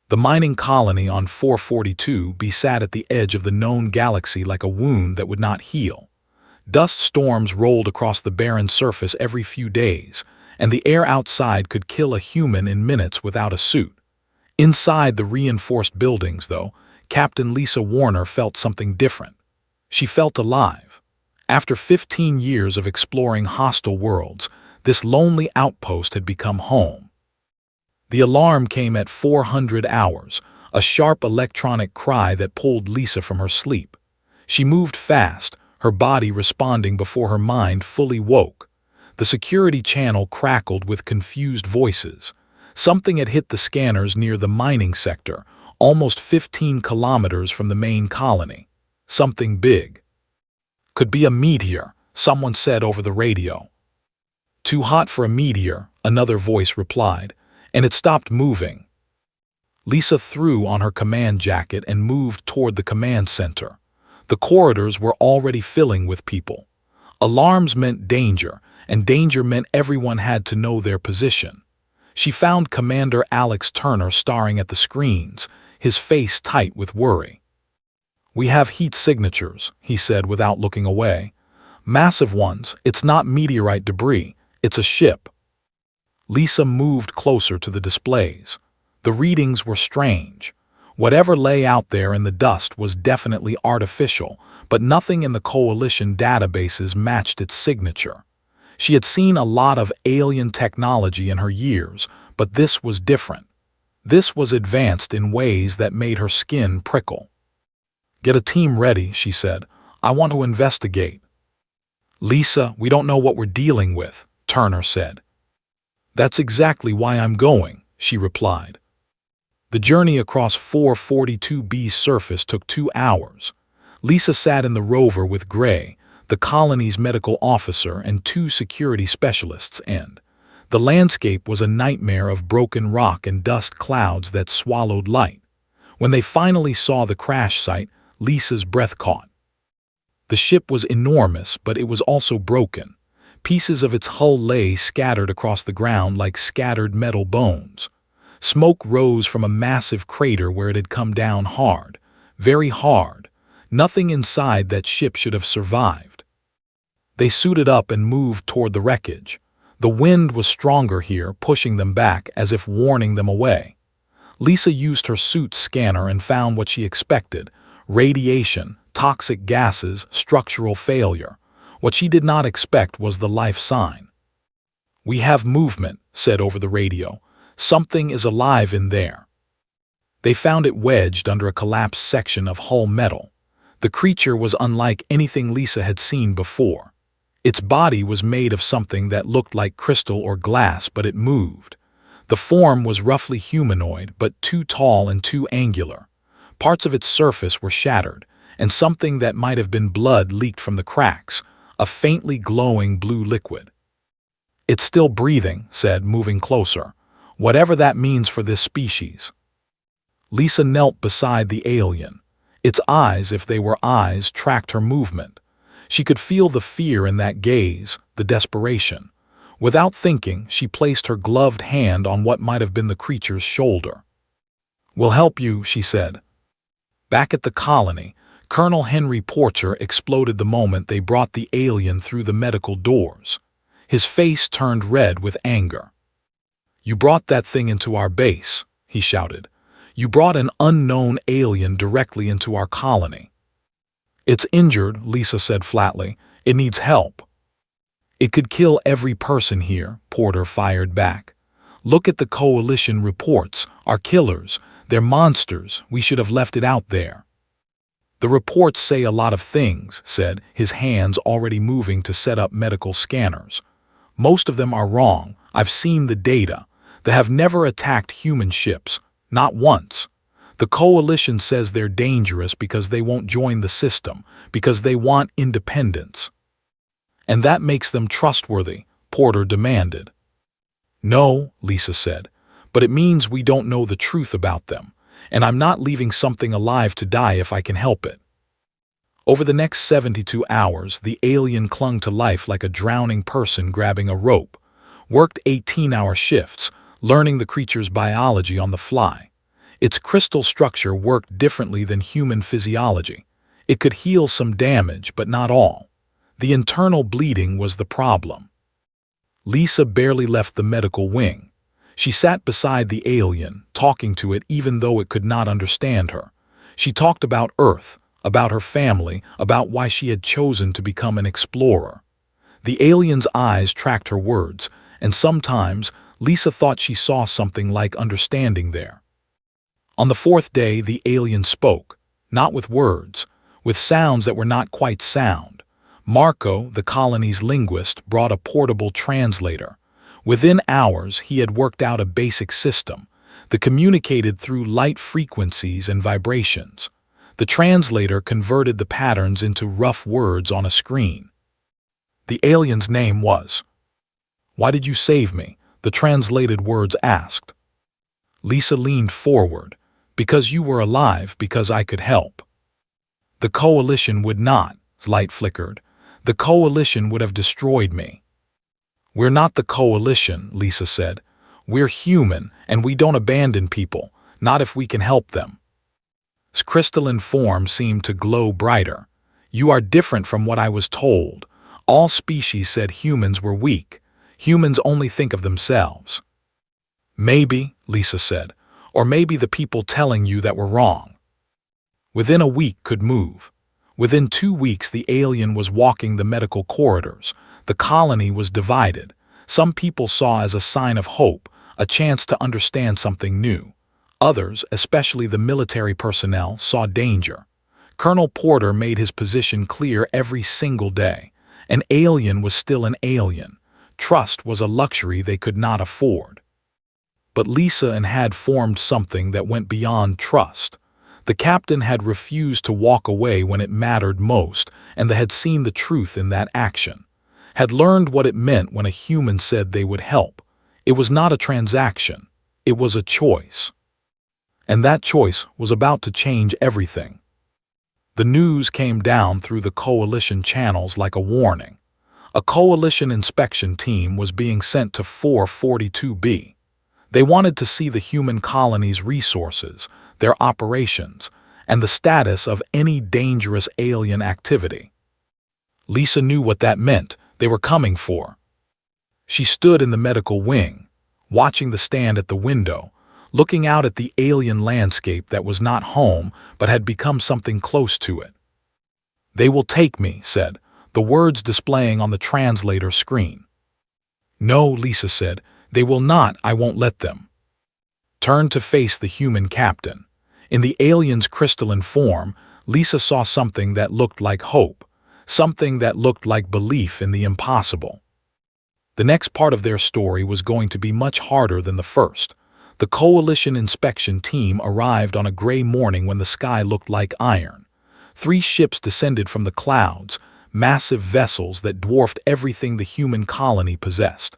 The mining colony on 442b sat at the edge of the known galaxy like a wound that would not heal. Dust storms rolled across the barren surface every few days, and the air outside could kill a human in minutes without a suit. Inside the reinforced buildings, though, Captain Lisa Warner felt something different. She felt alive. After 15 years of exploring hostile worlds, this lonely outpost had become home. The alarm came at 400 hours, a sharp electronic cry that pulled Lisa from her sleep. She moved fast, her body responding before her mind fully woke. The security channel crackled with confused voices. Something had hit the scanners near the mining sector, almost 15 kilometers from the main colony. Something big. Could be a meteor, someone said over the radio. Too hot for a meteor, another voice replied, and it stopped moving. Lisa threw on her command jacket and moved toward the command center. The corridors were already filling with people. Alarms meant danger, and danger meant everyone had to know their position. She found Commander Alex Turner staring at the screens, his face tight with worry. "We have heat signatures," he said without looking away. "Massive ones. It's not meteorite debris. It's a ship." Lisa moved closer to the displays. The readings were strange. Whatever lay out there in the dust was definitely artificial, but nothing in the Coalition databases matched its signature. She had seen a lot of alien technology in her years, but this was different. This was advanced in ways that made her skin prickle. "Get a team ready," she said. "I want to investigate." "Lisa, we don't know what we're dealing with," Turner said. "That's exactly why I'm going," she replied. The journey across 442b's surface took 2 hours. Lisa sat in the rover with Gray, the colony's medical officer, and 2 security specialists, and the landscape was a nightmare of broken rock and dust clouds that swallowed light. When they finally saw the crash site, Lisa's breath caught. The ship was enormous, but it was also broken. Pieces of its hull lay scattered across the ground like scattered metal bones. Smoke rose from a massive crater where it had come down hard, very hard. Nothing inside that ship should have survived. They suited up and moved toward the wreckage. The wind was stronger here, pushing them back as if warning them away. Lisa used her suit scanner and found what she expected: radiation, toxic gases, structural failure. What she did not expect was the life sign. "We have movement," said over the radio. "Something is alive in there." They found it wedged under a collapsed section of hull metal. The creature was unlike anything Lisa had seen before. Its body was made of something that looked like crystal or glass, but it moved. The form was roughly humanoid, but too tall and too angular. Parts of its surface were shattered, and something that might have been blood leaked from the cracks, a faintly glowing blue liquid. "It's still breathing," said, moving closer. "Whatever that means for this species." Lisa knelt beside the alien. Its eyes, if they were eyes, tracked her movement. She could feel the fear in that gaze, the desperation. Without thinking, she placed her gloved hand on what might have been the creature's shoulder. "We'll help you," she said. Back at the colony, Colonel Henry Porter exploded the moment they brought the alien through the medical doors. His face turned red with anger. "You brought that thing into our base," he shouted. "You brought an unknown alien directly into our colony." "It's injured," Lisa said flatly. "It needs help." "It could kill every person here," Porter fired back. "Look at the Coalition reports. Our killers. They're monsters. We should have left it out there." "The reports say a lot of things," said, his hands already moving to set up medical scanners. "Most of them are wrong. I've seen the data. They have never attacked human ships. Not once. The Coalition says they're dangerous because they won't join the system, because they want independence." "And that makes them trustworthy," Porter demanded. "No," Lisa said, "but it means we don't know the truth about them, and I'm not leaving something alive to die if I can help it." Over the next 72 hours, the alien clung to life like a drowning person grabbing a rope, worked 18-hour shifts, learning the creature's biology on the fly. Its crystal structure worked differently than human physiology. It could heal some damage, but not all. The internal bleeding was the problem. Lisa barely left the medical wing. She sat beside the alien, talking to it even though it could not understand her. She talked about Earth, about her family, about why she had chosen to become an explorer. The alien's eyes tracked her words, and sometimes Lisa thought she saw something like understanding there. On the fourth day, the alien spoke, not with words, with sounds that were not quite sound. Marco, the colony's linguist, brought a portable translator. Within hours, he had worked out a basic system that communicated through light frequencies and vibrations. The translator converted the patterns into rough words on a screen. The alien's name was. "Why did you save me?" the translated words asked. Lisa leaned forward. "Because you were alive, because I could help." "The coalition would not," light flickered. "The coalition would have destroyed me." "We're not the coalition," Lisa said. "We're human, and we don't abandon people, not if we can help them." His crystalline form seemed to glow brighter. "You are different from what I was told. All species said humans were weak. Humans only think of themselves." "Maybe," Lisa said, "or maybe the people telling you that were wrong." Within a week could move. Within 2 weeks the alien was walking the medical corridors. The colony was divided. Some people saw as a sign of hope, a chance to understand something new. Others, especially the military personnel, saw danger. Colonel Porter made his position clear every single day. An alien was still an alien. Trust was a luxury they could not afford. But Lisa had formed something that went beyond trust. The captain had refused to walk away when it mattered most, and they had seen the truth in that action. Had learned what it meant when a human said they would help. It was not a transaction. It was a choice. And that choice was about to change everything. The news came down through the coalition channels like a warning. A coalition inspection team was being sent to 442B. They wanted to see the human colony's resources, their operations, and the status of any dangerous alien activity. Lisa knew what that meant. They were coming for. She stood in the medical wing, watching the stand at the window, looking out at the alien landscape that was not home but had become something close to it. "They will take me," said, the words displaying on the translator screen. "No," Lisa said, "they will not. I won't let them." Turned to face the human captain. In the alien's crystalline form, Lisa saw something that looked like hope, something that looked like belief in the impossible. The next part of their story was going to be much harder than the first. The coalition inspection team arrived on a gray morning when the sky looked like iron. 3 ships descended from the clouds, massive vessels that dwarfed everything the human colony possessed.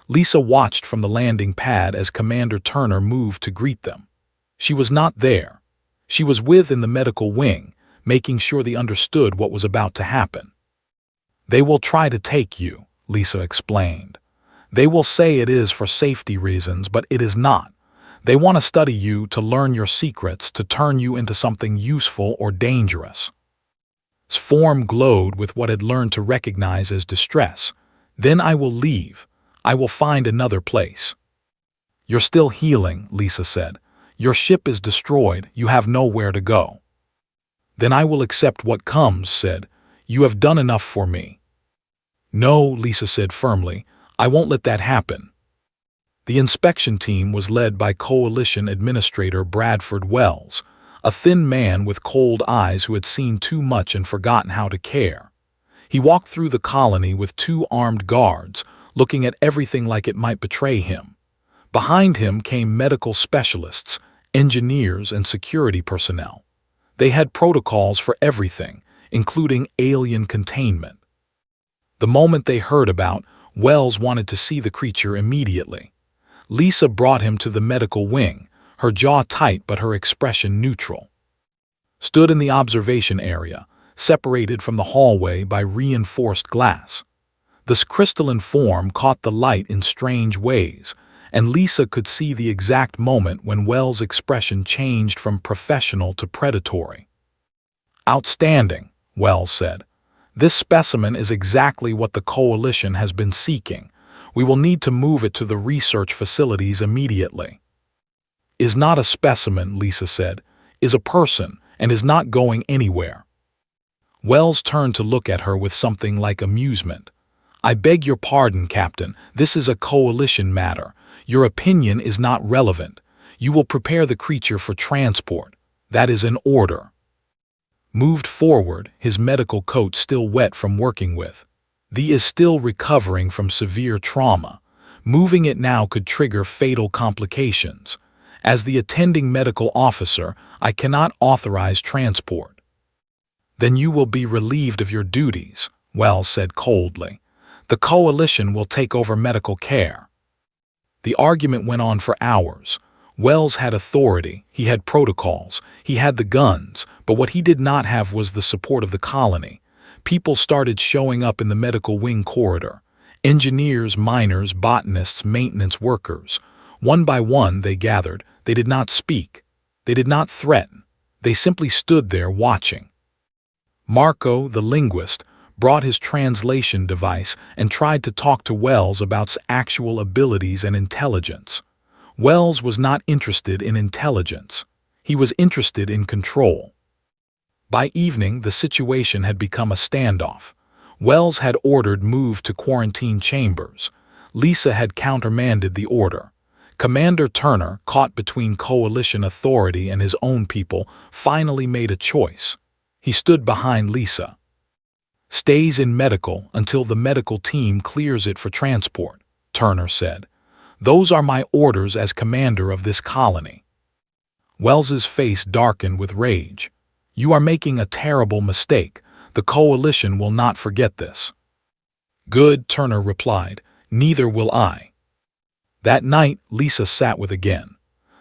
Lisa watched from the landing pad as Commander Turner moved to greet them. She was not there. She was in the medical wing, making sure they understood what was about to happen. "They will try to take you," Lisa explained. "They will say it is for safety reasons, but it is not. They want to study you, to learn your secrets, to turn you into something useful or dangerous." His form glowed with what it learned to recognize as distress. "Then I will leave. I will find another place." "You're still healing," Lisa said. "Your ship is destroyed. You have nowhere to go." "Then I will accept what comes," said. "You have done enough for me." "No," Lisa said firmly. "I won't let that happen." The inspection team was led by Coalition Administrator Bradford Wells, a thin man with cold eyes who had seen too much and forgotten how to care. He walked through the colony with 2 armed guards, looking at everything like it might betray him. Behind him came medical specialists, engineers, and security personnel. They had protocols for everything, including alien containment. The moment they heard about, Wells wanted to see the creature immediately. Lisa brought him to the medical wing, her jaw tight but her expression neutral. Stood in the observation area, separated from the hallway by reinforced glass. This crystalline form caught the light in strange ways, and Lisa could see the exact moment when Wells' expression changed from professional to predatory. "Outstanding," Wells said. "This specimen is exactly what the Coalition has been seeking. We will need to move it to the research facilities immediately." "Is not a specimen," Lisa said, "is a person and is not going anywhere." Wells turned to look at her with something like amusement. "I beg your pardon, Captain. This is a Coalition matter. Your opinion is not relevant. You will prepare the creature for transport. That is an order." Moved forward, his medical coat still wet from working with. "The is still recovering from severe trauma. Moving it now could trigger fatal complications. As the attending medical officer, I cannot authorize transport." "Then you will be relieved of your duties," Wells said coldly. "The Coalition will take over medical care." The argument went on for hours. Wells had authority, he had protocols, he had the guns, but what he did not have was the support of the colony. People started showing up in the medical wing corridor. Engineers, miners, botanists, maintenance workers. One by one they gathered. They did not speak. They did not threaten. They simply stood there watching. Marco, the linguist, brought his translation device and tried to talk to Wells about actual abilities and intelligence. Wells was not interested in intelligence. He was interested in control. By evening, the situation had become a standoff. Wells had ordered moved to quarantine chambers. Lisa had countermanded the order. Commander Turner, caught between Coalition authority and his own people, finally made a choice. He stood behind Lisa. "Stays in medical until the medical team clears it for transport," Turner said. "Those are my orders as commander of this colony." Wells's face darkened with rage. "You are making a terrible mistake. The Coalition will not forget this." "Good," Turner replied. "Neither will I." That night, Lisa sat with again.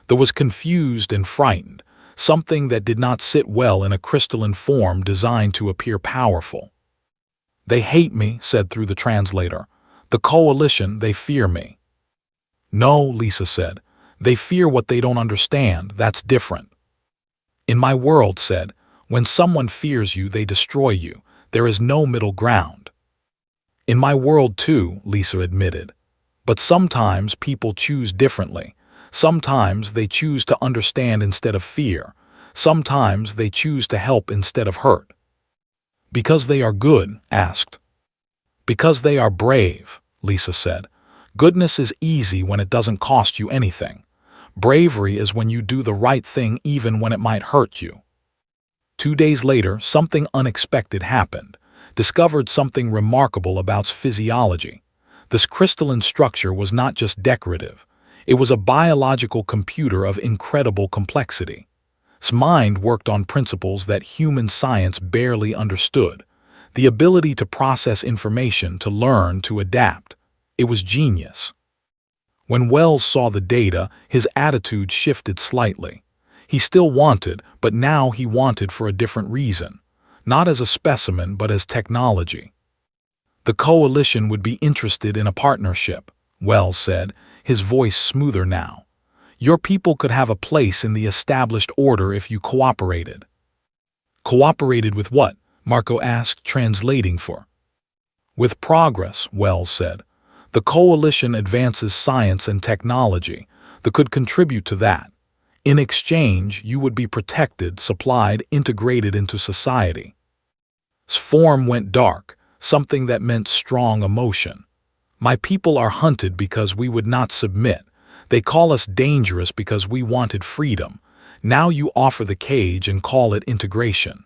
There was confused and frightened, something that did not sit well in a crystalline form designed to appear powerful. "They hate me," said through the translator. "The Coalition, they fear me." "No," Lisa said. "They fear what they don't understand. That's different." "In my world," said, "when someone fears you, they destroy you. There is no middle ground." "In my world too," Lisa admitted. "But sometimes people choose differently. Sometimes they choose to understand instead of fear. Sometimes they choose to help instead of hurt." "Because they are good?" asked. "Because they are brave," Lisa said. "Goodness is easy when it doesn't cost you anything. Bravery is when you do the right thing even when it might hurt you." 2 days later, something unexpected happened. Discovered something remarkable about physiology. This crystalline structure was not just decorative. It was a biological computer of incredible complexity. Its mind worked on principles that human science barely understood. The ability to process information, to learn, to adapt. It was genius. When Wells saw the data, his attitude shifted slightly. He still wanted, but now he wanted for a different reason. Not as a specimen, but as technology. "The Coalition would be interested in a partnership," Wells said, his voice smoother now. "Your people could have a place in the established order if you cooperated." "Cooperated with what?" Marco asked, translating for. "With progress," Wells said. "The Coalition advances science and technology that could contribute to that. In exchange, you would be protected, supplied, integrated into society." His form went dark, something that meant strong emotion. "My people are hunted because we would not submit. They call us dangerous because we wanted freedom. Now you offer the cage and call it integration."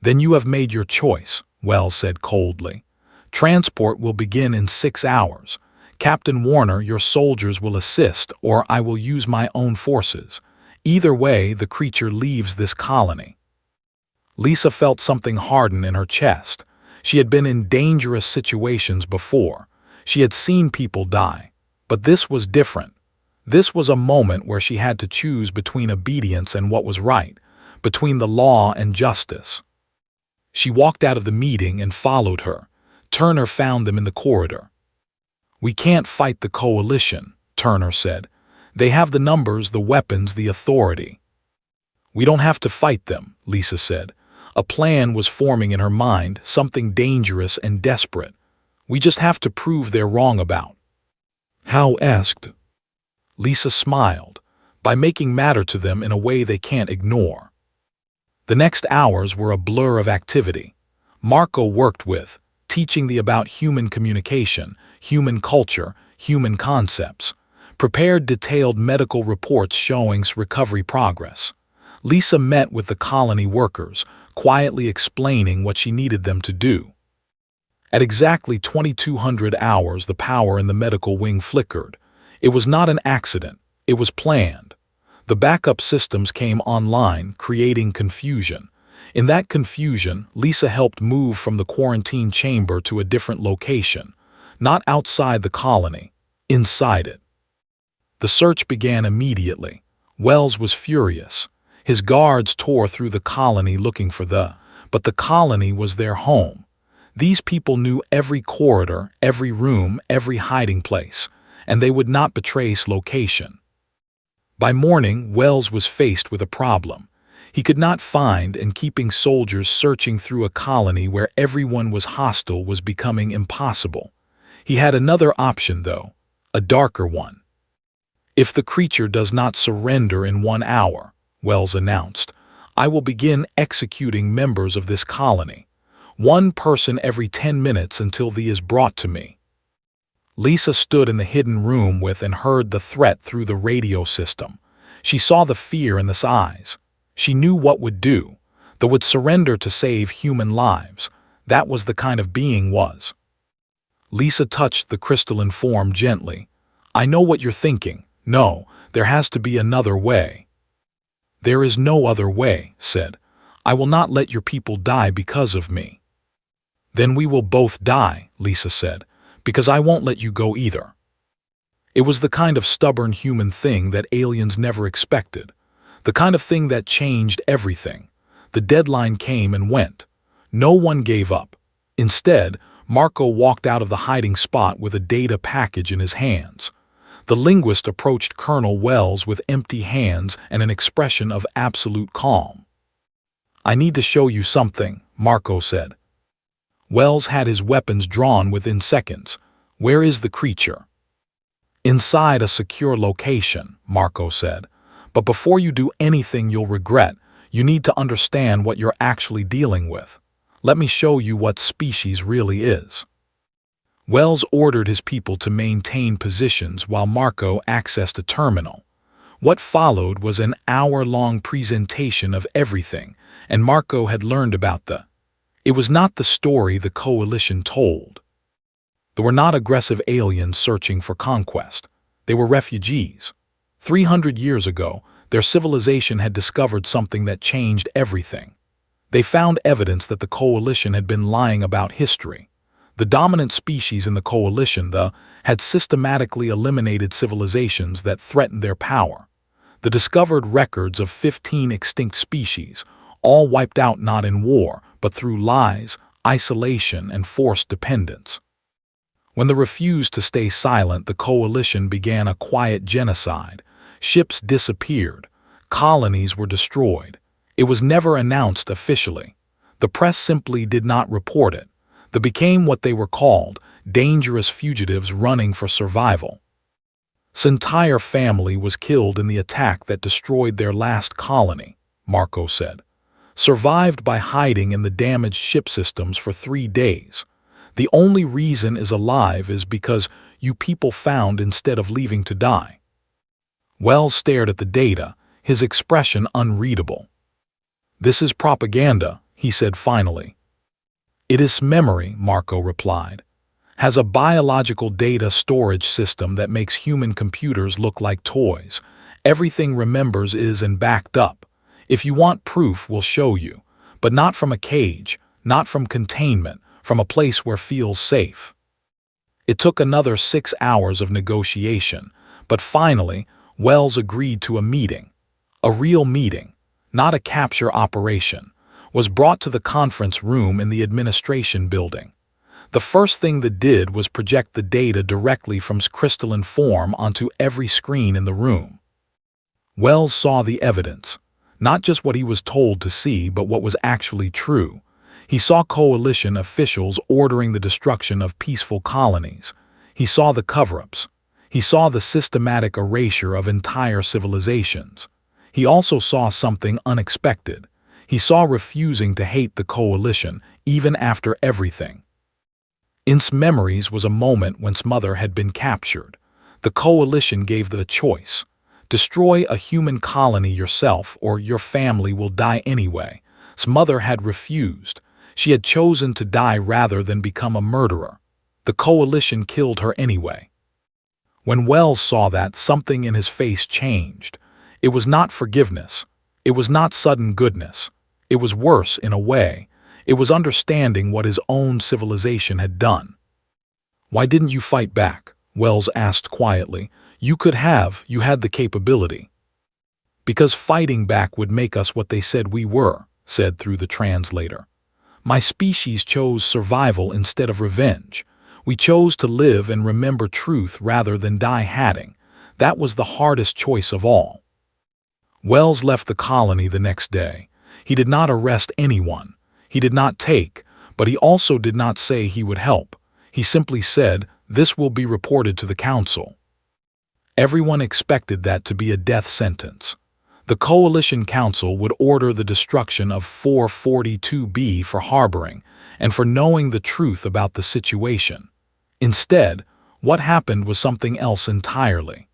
"Then you have made your choice," Wells said coldly. "Transport will begin in 6 hours. Captain Warner, your soldiers will assist, or I will use my own forces. Either way, the creature leaves this colony." Lisa felt something harden in her chest. She had been in dangerous situations before. She had seen people die. But this was different. This was a moment where she had to choose between obedience and what was right, between the law and justice. She walked out of the meeting and followed her. Turner found them in the corridor. "We can't fight the Coalition," Turner said. They have the numbers, the weapons, the authority. We don't have to fight them, Lisa said. A plan was forming in her mind, something dangerous and desperate. We just have to prove they're wrong about. How asked? Lisa smiled, by making matter to them in a way they can't ignore. The next hours were a blur of activity. Marco worked with, teaching about human communication, human culture, human concepts, prepared detailed medical reports showing recovery progress. Lisa met with the colony workers, quietly explaining what she needed them to do. At exactly 2200 hours, the power in the medical wing flickered. It was not an accident, it was planned. The backup systems came online, creating confusion. In that confusion, Lisa helped move from the quarantine chamber to a different location, not outside the colony, inside it. The search began immediately. Wells was furious. His guards tore through the colony looking for but the colony was their home. These people knew every corridor, every room, every hiding place, and they would not betray location. By morning, Wells was faced with a problem. He could not find, and keeping soldiers searching through a colony where everyone was hostile was becoming impossible. He had another option, though, a darker one. If the creature does not surrender in 1 hour, Wells announced, I will begin executing members of this colony. 1 person every 10 minutes until thee is brought to me. Lisa stood in the hidden room with and heard the threat through the radio system. She saw the fear in his eyes. She knew what would do. They would surrender to save human lives. That was the kind of being was. Lisa touched the crystalline form gently. I know what you're thinking. No, there has to be another way. There is no other way, said. I will not let your people die because of me. Then we will both die, Lisa said, because I won't let you go either. It was the kind of stubborn human thing that aliens never expected, the kind of thing that changed everything. The deadline came and went. No one gave up. Instead, Marco walked out of the hiding spot with a data package in his hands. The linguist approached Colonel Wells with empty hands and an expression of absolute calm. I need to show you something, Marco said. Wells had his weapons drawn within seconds. Where is the creature? Inside a secure location, Marco said. But before you do anything you'll regret, you need to understand what you're actually dealing with. Let me show you what species really is. Wells ordered his people to maintain positions while Marco accessed a terminal. What followed was an hour-long presentation of everything, and Marco had learned about It was not the story the Coalition told. They were not aggressive aliens searching for conquest. They were refugees. 300 years ago, their civilization had discovered something that changed everything. They found evidence that the Coalition had been lying about history. The dominant species in the Coalition, had systematically eliminated civilizations that threatened their power. The discovered records of 15 extinct species, all wiped out not in war, but through lies, isolation, and forced dependence. When they refused to stay silent, the Coalition began a quiet genocide. Ships disappeared. Colonies were destroyed. It was never announced officially. The press simply did not report it. They became what they were called, dangerous fugitives running for survival. His entire family was killed in the attack that destroyed their last colony, Marco said. Survived by hiding in the damaged ship systems for 3 days. The only reason is alive is because you people found instead of leaving to die. Wells stared at the data, his expression unreadable. This is propaganda, he said finally. It is memory, Marco replied. Has a biological data storage system that makes human computers look like toys. Everything remembers is and backed up. If you want proof, we'll show you. But not from a cage, not from containment, from a place where feels safe. It took another 6 hours of negotiation, but finally, Wells agreed to a meeting. A real meeting, not a capture operation, was brought to the conference room in the administration building. The first thing they did was project the data directly from crystalline form onto every screen in the room. Wells saw the evidence, not just what he was told to see, but what was actually true. He saw coalition officials ordering the destruction of peaceful colonies. He saw the cover-ups. He saw the systematic erasure of entire civilizations. He also saw something unexpected. He saw refusing to hate the coalition, even after everything. In's memories was a moment when Smother had been captured. The coalition gave the choice. Destroy a human colony yourself, or your family will die anyway. Smother had refused. She had chosen to die rather than become a murderer. The coalition killed her anyway. When Wells saw that, something in his face changed. It was not forgiveness. It was not sudden goodness. It was worse in a way. It was understanding what his own civilization had done. "Why didn't you fight back?" Wells asked quietly. You had the capability." "Because fighting back would make us what they said we were," said through the translator. "My species chose survival instead of revenge. We chose to live and remember truth rather than die hatting. That was the hardest choice of all." Wells left the colony the next day. He did not arrest anyone. He did not take, but he also did not say he would help. He simply said, "This will be reported to the council." Everyone expected that to be a death sentence. The Coalition Council would order the destruction of 442B for harboring and for knowing the truth about the situation. Instead, what happened was something else entirely.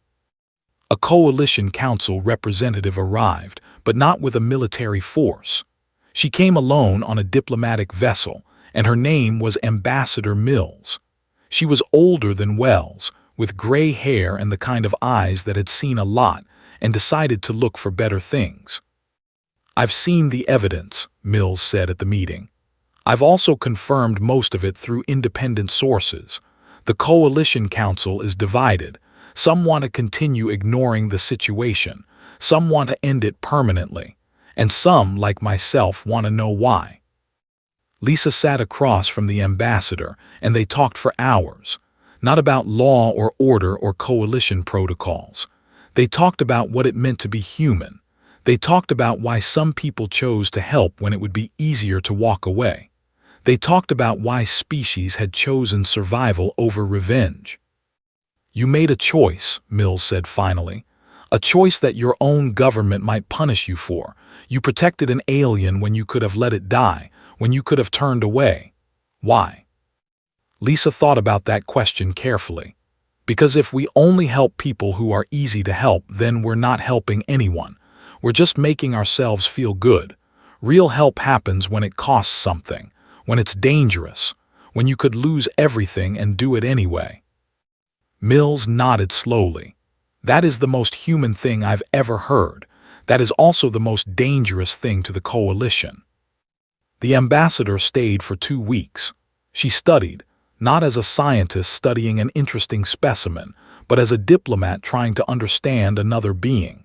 A Coalition Council representative arrived, but not with a military force. She came alone on a diplomatic vessel, and her name was Ambassador Mills. She was older than Wells, with gray hair and the kind of eyes that had seen a lot and decided to look for better things. "I've seen the evidence," Mills said at the meeting. "I've also confirmed most of it through independent sources. The Coalition Council is divided. Some want to continue ignoring the situation. Some want to end it permanently. And some, like myself, want to know why." Lisa sat across from the ambassador, and they talked for hours. Not about law or order or coalition protocols. They talked about what it meant to be human. They talked about why some people chose to help when it would be easier to walk away. They talked about why species had chosen survival over revenge. "You made a choice," Mills said finally. "A choice that your own government might punish you for. You protected an alien when you could have let it die, when you could have turned away. Why?" Lisa thought about that question carefully. Because if we only help people who are easy to help, then we're not helping anyone. We're just making ourselves feel good. Real help happens when it costs something, when it's dangerous, when you could lose everything and do it anyway. Mills nodded slowly. "That is the most human thing I've ever heard. That is also the most dangerous thing to the coalition." The ambassador stayed for 2 weeks. She studied, not as a scientist studying an interesting specimen, but as a diplomat trying to understand another being.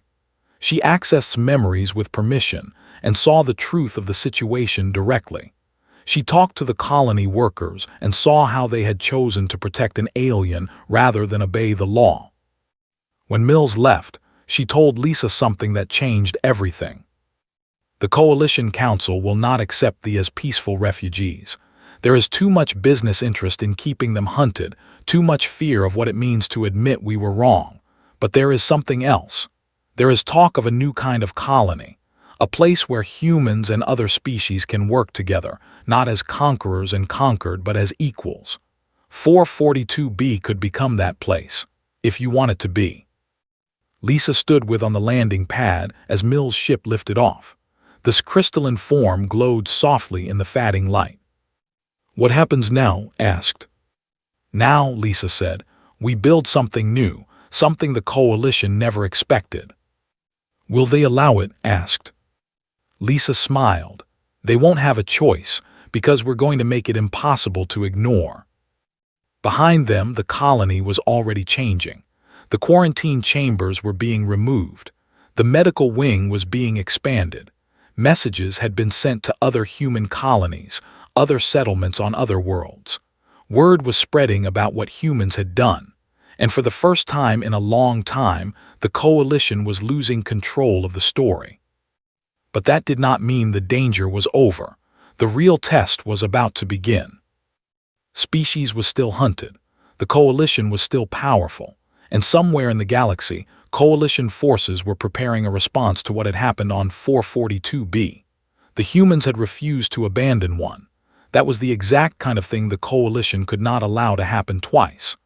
She accessed memories with permission and saw the truth of the situation directly. She talked to the colony workers and saw how they had chosen to protect an alien rather than obey the law. When Mills left, she told Lisa something that changed everything. "The Coalition Council will not accept thee as peaceful refugees. There is too much business interest in keeping them hunted, too much fear of what it means to admit we were wrong. But there is something else. There is talk of a new kind of colony, a place where humans and other species can work together, not as conquerors and conquered, but as equals. 442B could become that place, if you want it to be." Lisa stood on the landing pad as Mills' ship lifted off. This crystalline form glowed softly in the fading light. "What happens now?" asked. "Now," Lisa said, "we build something new, something the coalition never expected." "Will they allow it?" asked. Lisa smiled. "They won't have a choice, because we're going to make it impossible to ignore." Behind them, the colony was already changing. The quarantine chambers were being removed. The medical wing was being expanded. Messages had been sent to other human colonies, other settlements on other worlds. Word was spreading about what humans had done, and for the first time in a long time, the coalition was losing control of the story. But that did not mean the danger was over. The real test was about to begin. Species was still hunted, the coalition was still powerful, and somewhere in the galaxy, coalition forces were preparing a response to what had happened on 442b. The humans had refused to abandon one. That was the exact kind of thing the coalition could not allow to happen twice.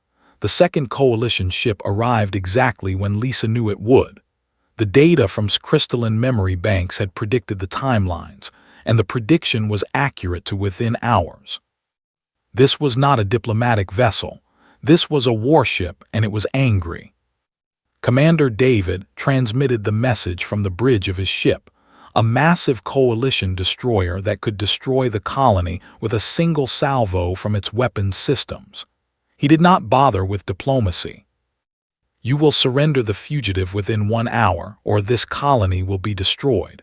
The second coalition ship arrived exactly when Lisa knew it would. The data from crystalline memory banks had predicted the timelines, and the prediction was accurate to within hours. This was not a diplomatic vessel. This was a warship, and it was angry. Commander David transmitted the message from the bridge of his ship, a massive coalition destroyer that could destroy the colony with a single salvo from its weapons systems. He did not bother with diplomacy. You will surrender the fugitive within 1 hour, or this colony will be destroyed.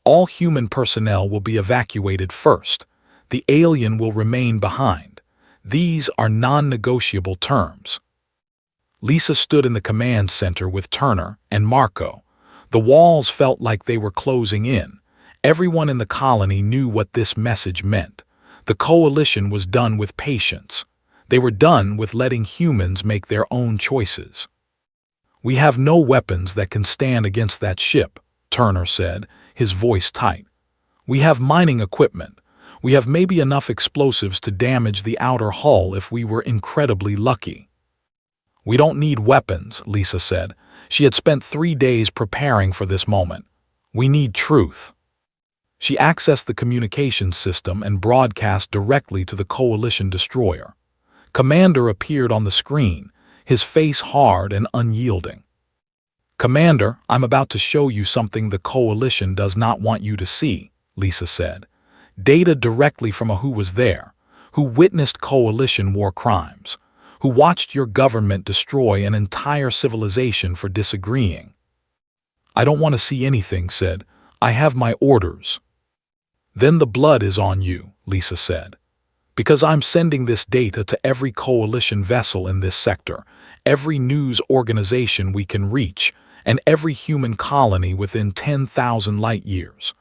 All human personnel will be evacuated first. The alien will remain behind. These are non-negotiable terms. Lisa stood in the command center with Turner and Marco. The walls felt like they were closing in. Everyone in the colony knew what this message meant. The coalition was done with patience. They were done with letting humans make their own choices. "We have no weapons that can stand against that ship," Turner said, his voice tight. "We have mining equipment. We have maybe enough explosives to damage the outer hull if we were incredibly lucky." "We don't need weapons," Lisa said. She had spent 3 days preparing for this moment. "We need truth." She accessed the communications system and broadcast directly to the coalition destroyer. Commander appeared on the screen, his face hard and unyielding. "Commander, I'm about to show you something the coalition does not want you to see," Lisa said. "Data directly from a who was there, who witnessed coalition war crimes, who watched your government destroy an entire civilization for disagreeing." "I don't want to see anything," said. "I have my orders." "Then the blood is on you," Lisa said. "Because I'm sending this data to every coalition vessel in this sector, every news organization we can reach, and every human colony within 10,000 light years.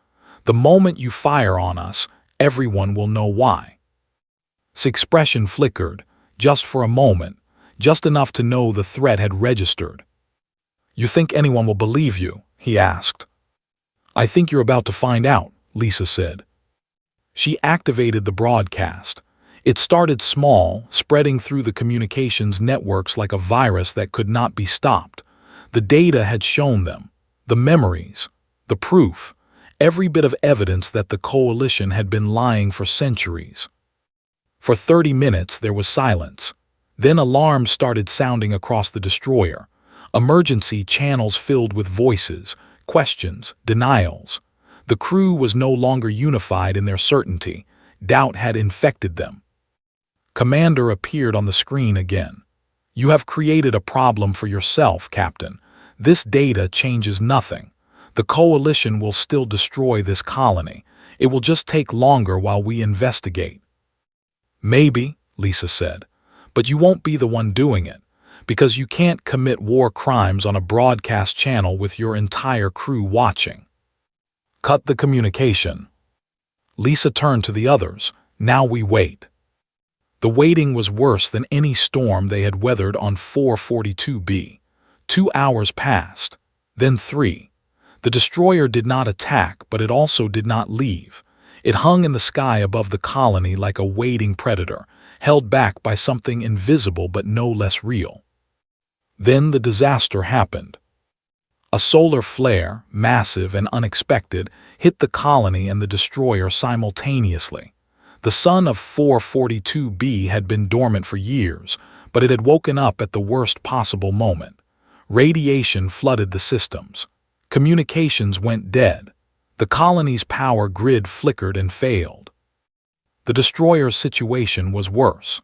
The moment you fire on us, everyone will know why." His expression flickered, just for a moment, just enough to know the threat had registered. "You think anyone will believe you?" he asked. "I think you're about to find out," Lisa said. She activated the broadcast. It started small, spreading through the communications networks like a virus that could not be stopped. The data had shown them, the memories, the proof, every bit of evidence that the coalition had been lying for centuries. For 30 minutes there was silence. Then alarms started sounding across the destroyer. Emergency channels filled with voices, questions, denials. The crew was no longer unified in their certainty. Doubt had infected them. Commander appeared on the screen again. "You have created a problem for yourself, Captain. This data changes nothing. The coalition will still destroy this colony. It will just take longer while we investigate." "Maybe," Lisa said, "but you won't be the one doing it, because you can't commit war crimes on a broadcast channel with your entire crew watching. Cut the communication." Lisa turned to the others. "Now we wait." The waiting was worse than any storm they had weathered on 442b. 2 hours passed, then 3. The destroyer did not attack, but it also did not leave. It hung in the sky above the colony like a waiting predator, held back by something invisible but no less real. Then the disaster happened. A solar flare, massive and unexpected, hit the colony and the destroyer simultaneously. The sun of 442b had been dormant for years, but it had woken up at the worst possible moment. Radiation flooded the systems. Communications went dead. The colony's power grid flickered and failed. The destroyer's situation was worse.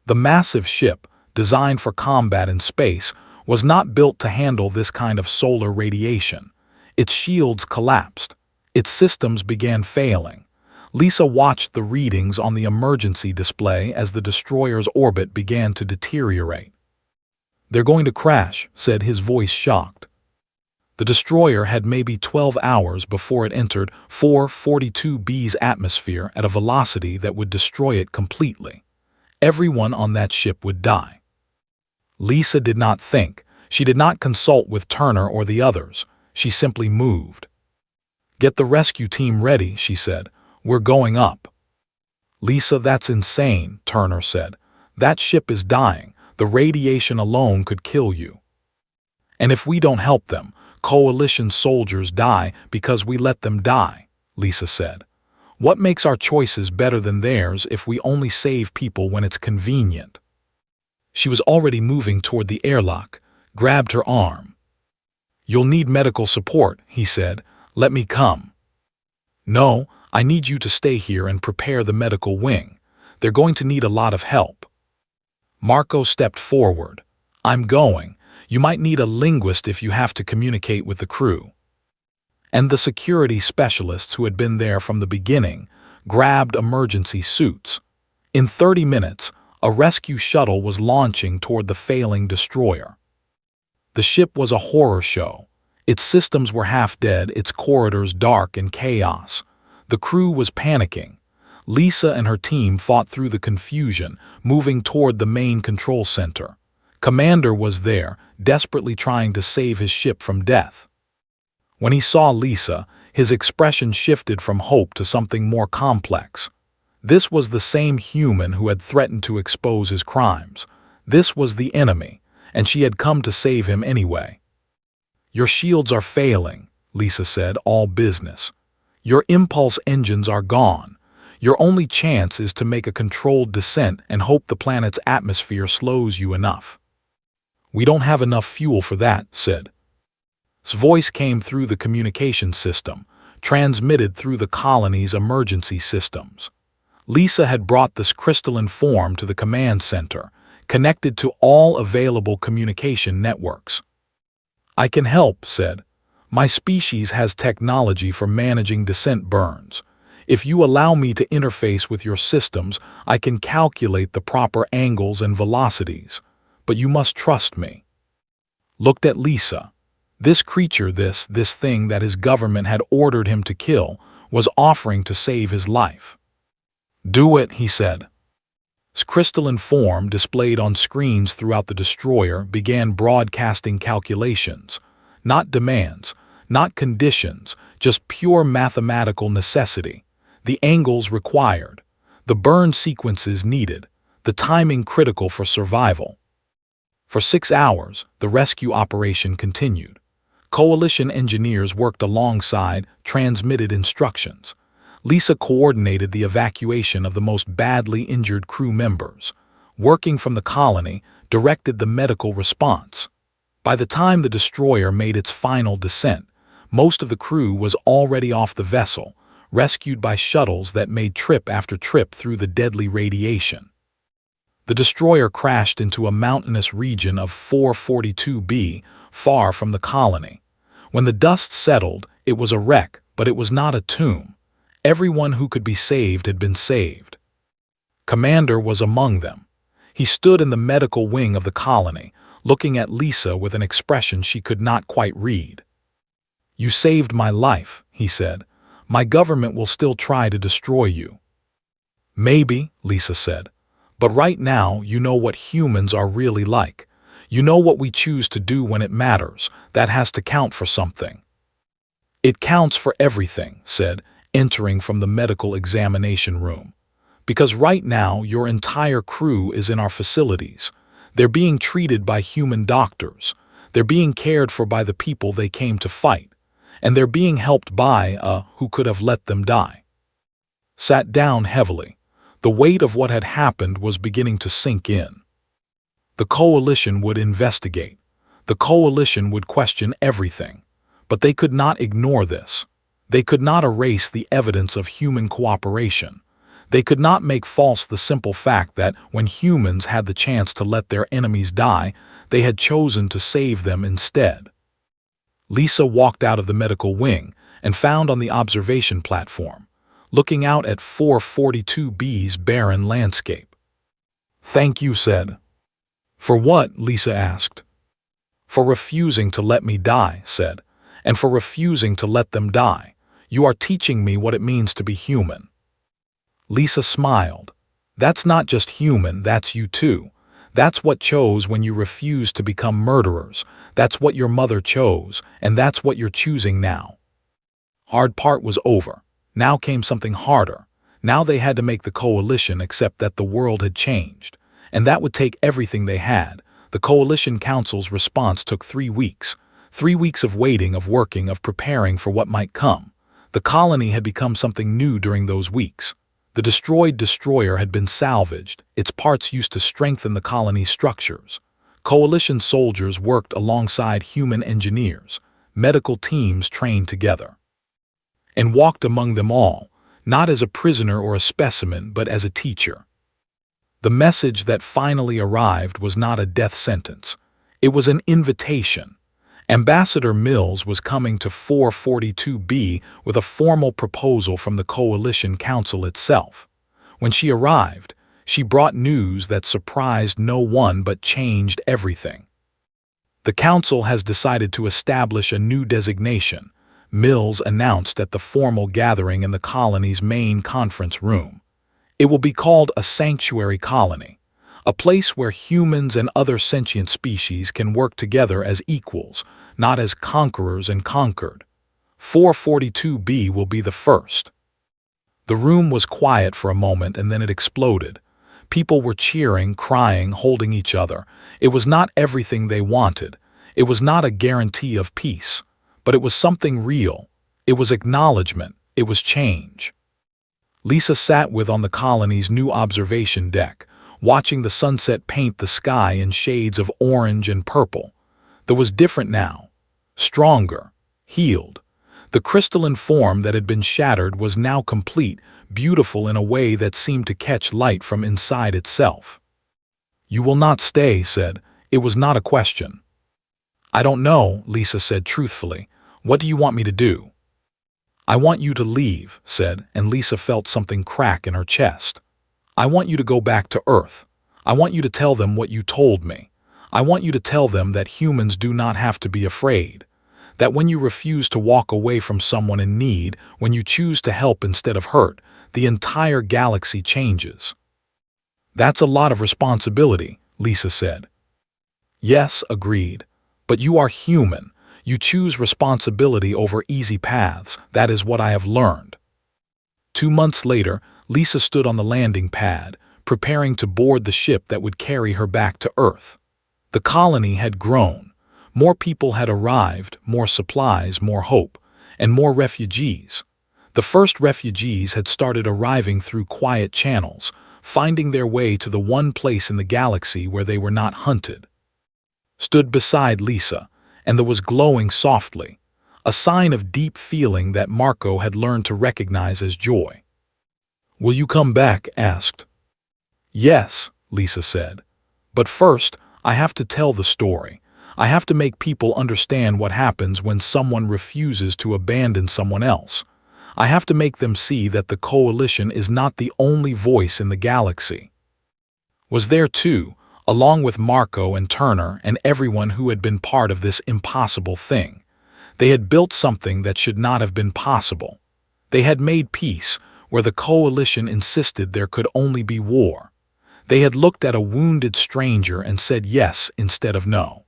The massive ship, designed for combat in space, was not built to handle this kind of solar radiation. Its shields collapsed. Its systems began failing. Lisa watched the readings on the emergency display as the destroyer's orbit began to deteriorate. "They're going to crash," said his voice shocked. The destroyer had maybe 12 hours before it entered 442B's atmosphere at a velocity that would destroy it completely. Everyone on that ship would die. Lisa did not think. She did not consult with Turner or the others. She simply moved. "Get the rescue team ready," she said. "We're going up." "Lisa, that's insane," Turner said. "That ship is dying. The radiation alone could kill you. And if we don't help them, Coalition soldiers die because we let them die," Lisa said. "What makes our choices better than theirs if we only save people when it's convenient?" She was already moving toward the airlock, grabbed her arm. "You'll need medical support," he said. "Let me come." "No, I need you to stay here and prepare the medical wing. They're going to need a lot of help." Marco stepped forward. "I'm going. You might need a linguist if you have to communicate with the crew." And the security specialists who had been there from the beginning grabbed emergency suits. In 30 minutes, a rescue shuttle was launching toward the failing destroyer. The ship was a horror show. Its systems were half dead, its corridors dark in chaos. The crew was panicking. Lisa and her team fought through the confusion, moving toward the main control center. Commander was there, desperately trying to save his ship from death. When he saw Lisa, his expression shifted from hope to something more complex. This was the same human who had threatened to expose his crimes. This was the enemy, and she had come to save him anyway. "Your shields are failing," Lisa said, all business. "Your impulse engines are gone. Your only chance is to make a controlled descent and hope the planet's atmosphere slows you enough." "We don't have enough fuel for that," said. His voice came through the communication system, transmitted through the colony's emergency systems. Lisa had brought this crystalline form to the command center, connected to all available communication networks. "I can help," said. "My species has technology for managing descent burns. If you allow me to interface with your systems, I can calculate the proper angles and velocities. But you must trust me." Looked at Lisa. This creature, this thing that his government had ordered him to kill, was offering to save his life. "Do it," he said. His crystalline form, displayed on screens throughout the destroyer, began broadcasting calculations. Not demands, not conditions, just pure mathematical necessity. The angles required, the burn sequences needed, the timing critical for survival. For 6 hours, the rescue operation continued. Coalition engineers worked alongside, transmitted instructions. Lisa coordinated the evacuation of the most badly injured crew members. Working from the colony, directed the medical response. By the time the destroyer made its final descent, most of the crew was already off the vessel, rescued by shuttles that made trip after trip through the deadly radiation. The destroyer crashed into a mountainous region of 442B, far from the colony. When the dust settled, it was a wreck, but it was not a tomb. Everyone who could be saved had been saved. Commander was among them. He stood in the medical wing of the colony, looking at Lisa with an expression she could not quite read. "You saved my life," he said. "My government will still try to destroy you." "Maybe," Lisa said. "But right now, you know what humans are really like. You know what we choose to do when it matters. That has to count for something." "It counts for everything," said, entering from the medical examination room. "Because right now, your entire crew is in our facilities. They're being treated by human doctors. They're being cared for by the people they came to fight. And they're being helped by who could have let them die." Sat down heavily. The weight of what had happened was beginning to sink in. The Coalition would investigate. The Coalition would question everything. But they could not ignore this. They could not erase the evidence of human cooperation. They could not make false the simple fact that when humans had the chance to let their enemies die, they had chosen to save them instead. Lisa walked out of the medical wing and found on the observation platform. looking out at 442B's barren landscape. "Thank you," said. "For what?" Lisa asked. "For refusing to let me die," said, "and for refusing to let them die. You are teaching me what it means to be human." Lisa smiled. "That's not just human, that's you too. That's what chose when you refused to become murderers. That's what your mother chose, and that's what you're choosing now." Hard part was over. Now came something harder. Now they had to make the coalition accept that the world had changed. And that would take everything they had. The Coalition Council's response took 3 weeks. 3 weeks of waiting, of working, of preparing for what might come. The colony had become something new during those weeks. The destroyed destroyer had been salvaged, its parts used to strengthen the colony's structures. Coalition soldiers worked alongside human engineers, medical teams trained together, and walked among them all, not as a prisoner or a specimen, but as a teacher. The message that finally arrived was not a death sentence. It was an invitation. Ambassador Mills was coming to 442B with a formal proposal from the Coalition Council itself. When she arrived, she brought news that surprised no one but changed everything. "The Council has decided to establish a new designation," Mills announced at the formal gathering in the colony's main conference room. "It will be called a sanctuary colony. A place where humans and other sentient species can work together as equals, not as conquerors and conquered. 442B will be the first." The room was quiet for a moment and then it exploded. People were cheering, crying, holding each other. It was not everything they wanted. It was not a guarantee of peace. But it was something real. It was acknowledgement. It was change. Lisa sat on the colony's new observation deck, watching the sunset paint the sky in shades of orange and purple. That was different now. Stronger. Healed. The crystalline form that had been shattered was now complete, beautiful in a way that seemed to catch light from inside itself. "You will not stay," said. It was not a question. "I don't know," Lisa said truthfully. "What do you want me to do?" "I want you to leave," said, and Lisa felt something crack in her chest. "I want you to go back to Earth. I want you to tell them what you told me. I want you to tell them that humans do not have to be afraid. That when you refuse to walk away from someone in need, when you choose to help instead of hurt, the entire galaxy changes." "That's a lot of responsibility," Lisa said. "Yes," agreed. "But you are human. You choose responsibility over easy paths. That is what I have learned." 2 months later, Lisa stood on the landing pad, preparing to board the ship that would carry her back to Earth. The colony had grown. More people had arrived, more supplies, more hope, and more refugees. The first refugees had started arriving through quiet channels, finding their way to the one place in the galaxy where they were not hunted. Stood beside Lisa, and that was glowing softly, a sign of deep feeling that Marco had learned to recognize as joy. "Will you come back?" asked. "Yes," Lisa said. "But first, I have to tell the story. I have to make people understand what happens when someone refuses to abandon someone else. I have to make them see that the Coalition is not the only voice in the galaxy." Was there too, along with Marco and Turner and everyone who had been part of this impossible thing. They had built something that should not have been possible. They had made peace where the Coalition insisted there could only be war. They had looked at a wounded stranger and said yes instead of no.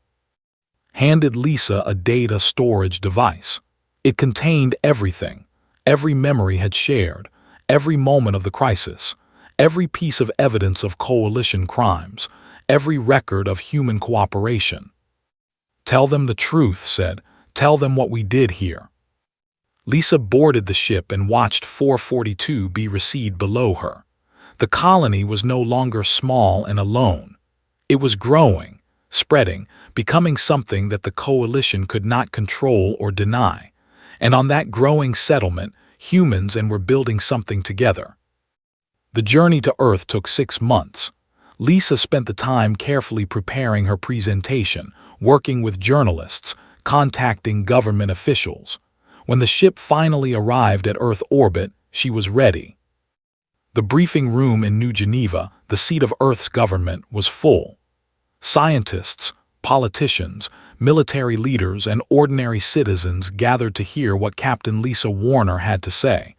Handed Lisa a data storage device. It contained everything. Every memory had shared, every moment of the crisis, every piece of evidence of Coalition crimes, every record of human cooperation. "Tell them the truth," said. "Tell them what we did here." Lisa boarded the ship and watched 442B recede below her. The colony was no longer small and alone. It was growing, spreading, becoming something that the Coalition could not control or deny. And on that growing settlement, humans were building something together. The journey to Earth took 6 months. Lisa spent the time carefully preparing her presentation, working with journalists, contacting government officials. When the ship finally arrived at Earth orbit, She was ready. The briefing room in New Geneva, the seat of Earth's government, was full. Scientists, politicians, military leaders, and ordinary citizens gathered to hear what Captain Lisa Warner had to say.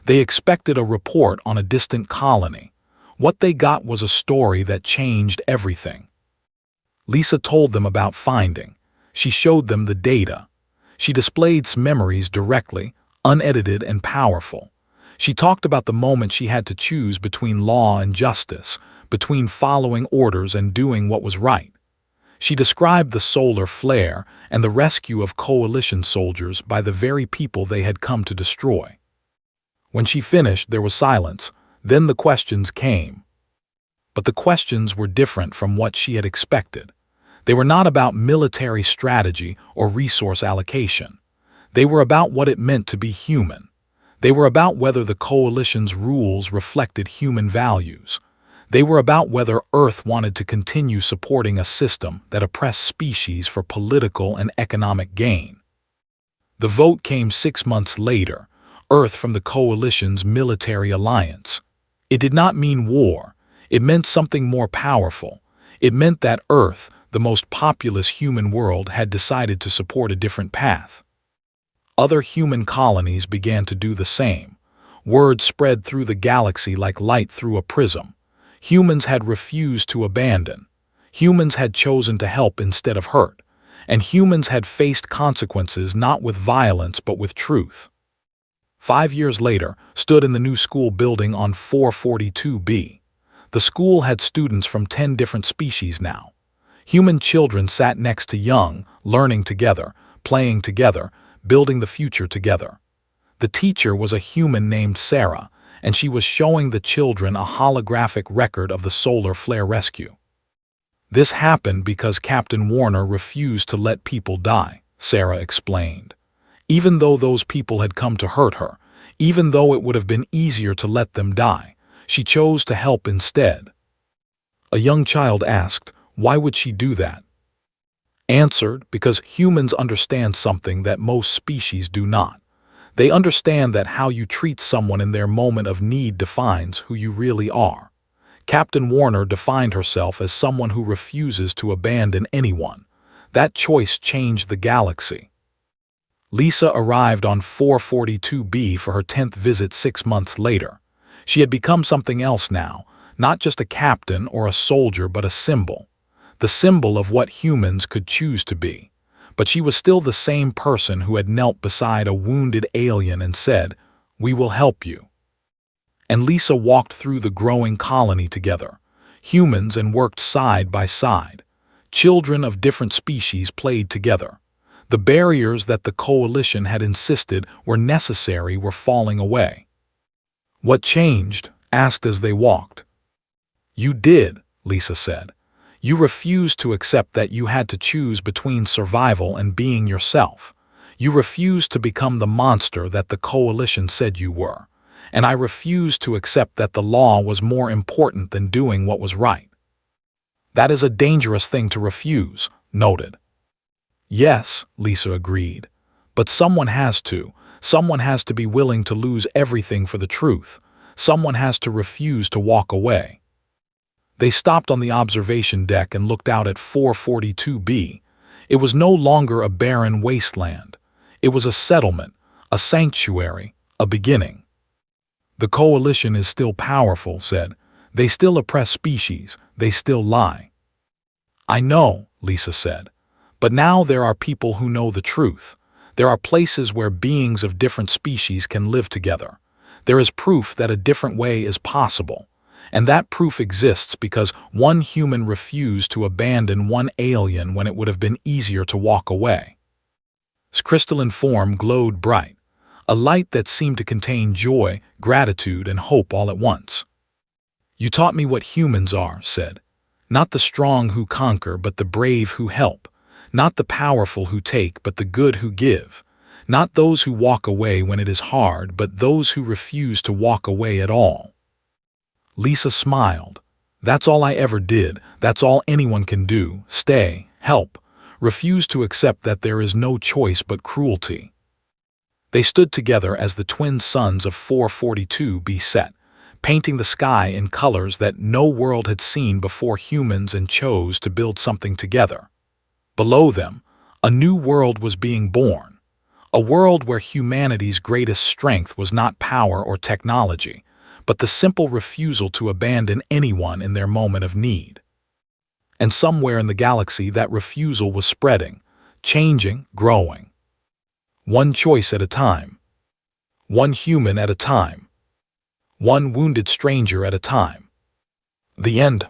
They expected a report on a distant colony. What they got was a story that changed everything. Lisa told them about finding. She showed them the data. She displayed memories directly, unedited and powerful. She talked about the moment she had to choose between law and justice, between following orders and doing what was right. She described the solar flare and the rescue of coalition soldiers by the very people they had come to destroy. When she finished, there was silence. Then the questions came. But the questions were different from what she had expected. They were not about military strategy or resource allocation. They were about what it meant to be human. They were about whether the coalition's rules reflected human values. They were about whether Earth wanted to continue supporting a system that oppressed species for political and economic gain. The vote came 6 months later, Earth from the coalition's military alliance. It did not mean war. It meant something more powerful. It meant that Earth, the most populous human world, had decided to support a different path. Other human colonies began to do the same. Word spread through the galaxy like light through a prism. Humans had refused to abandon. Humans had chosen to help instead of hurt. And humans had faced consequences not with violence but with truth. 5 years later, stood in the new school building on 442B. The school had students from 10 different species now. Human children sat next to young, learning together, playing together, building the future together. The teacher was a human named Sarah, and she was showing the children a holographic record of the solar flare rescue. This happened because Captain Warner refused to let people die, Sarah explained. Even though those people had come to hurt her, even though it would have been easier to let them die, she chose to help instead. A young child asked, why would she do that? Answered, because humans understand something that most species do not. They understand that how you treat someone in their moment of need defines who you really are. Captain Warner defined herself as someone who refuses to abandon anyone. That choice changed the galaxy. Lisa arrived on 442B for her 10th visit 6 months later. She had become something else now, not just a captain or a soldier but a symbol. The symbol of what humans could choose to be. But she was still the same person who had knelt beside a wounded alien and said, "We will help you." And Lisa walked through the growing colony together, humans, and worked side by side. Children of different species played together. The barriers that the coalition had insisted were necessary were falling away. What changed? Asked as they walked. You did, Lisa said. You refused to accept that you had to choose between survival and being yourself. You refused to become the monster that the coalition said you were. And I refused to accept that the law was more important than doing what was right. That is a dangerous thing to refuse, noted. Yes, Lisa agreed. But someone has to. Someone has to be willing to lose everything for the truth. Someone has to refuse to walk away. They stopped on the observation deck and looked out at 442B. It was no longer a barren wasteland. It was a settlement, a sanctuary, a beginning. The coalition is still powerful, said. They still oppress species. They still lie. I know, Lisa said. But now there are people who know the truth. There are places where beings of different species can live together. There is proof that a different way is possible. And that proof exists because one human refused to abandon one alien when it would have been easier to walk away. His crystalline form glowed bright, a light that seemed to contain joy, gratitude, and hope all at once. You taught me what humans are, said. Not the strong who conquer, but the brave who help. Not the powerful who take, but the good who give. Not those who walk away when it is hard, but those who refuse to walk away at all. Lisa smiled. That's all I ever did. That's all anyone can do. Stay, help, refuse to accept that there is no choice but cruelty. They stood together as the twin suns of 442 BC set, painting the sky in colors that no world had seen before humans and chose to build something together. Below them, a new world was being born, a world where humanity's greatest strength was not power or technology, but the simple refusal to abandon anyone in their moment of need. And somewhere in the galaxy that refusal was spreading, changing, growing. One choice at a time. One human at a time. One wounded stranger at a time. The end.